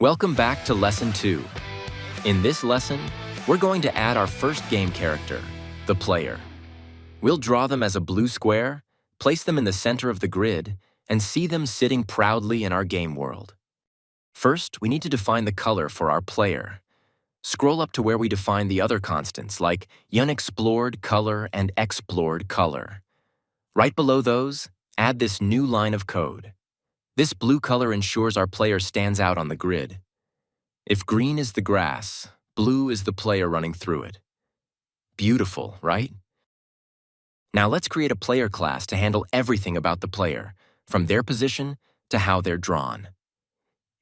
Welcome back to Lesson 2. In this lesson, we're going to add our first game character, the player. We'll draw them as a blue square, place them in the center of the grid, and see them sitting proudly in our game world. First, we need to define the color for our player. Scroll up to where we define the other constants like unexplored color and explored color. Right below those, add this new line of code. This blue color ensures our player stands out on the grid. If green is the grass, blue is the player running through it. Beautiful, right? Now let's create a player class to handle everything about the player, from their position to how they're drawn.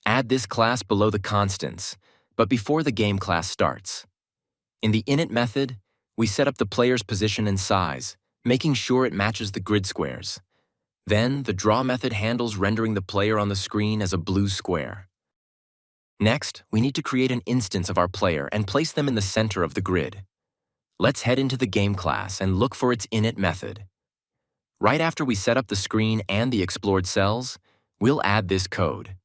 Add this class below the constants, but before the game class starts. In the init method, we set up the player's position and size, making sure it matches the grid squares. Then, the draw method handles rendering the player on the screen as a blue square. Next, we need to create an instance of our player and place them in the center of the grid. Let's head into the game class and look for its init method. Right after we set up the screen and the explored cells, we'll add this code.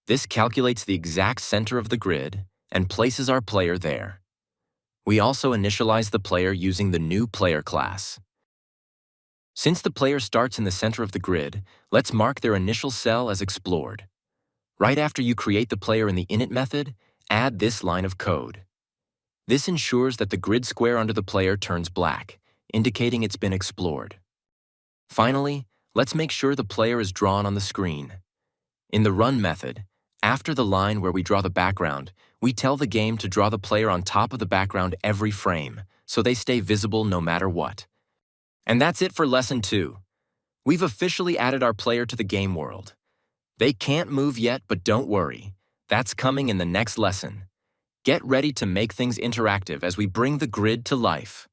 This calculates the exact center of the grid and places our player there. We also initialize the player using the new player class. Since the player starts in the center of the grid, let's mark their initial cell as explored. Right after you create the player in the init method, add this line of code. This ensures that the grid square under the player turns black, indicating it's been explored. Finally, let's make sure the player is drawn on the screen. In the run method, after the line where we draw the background, we tell the game to draw the player on top of the background every frame, so they stay visible no matter what. And that's it for Lesson 2. We've officially added our player to the game world. They can't move yet, but don't worry. That's coming in the next lesson. Get ready to make things interactive as we bring the grid to life.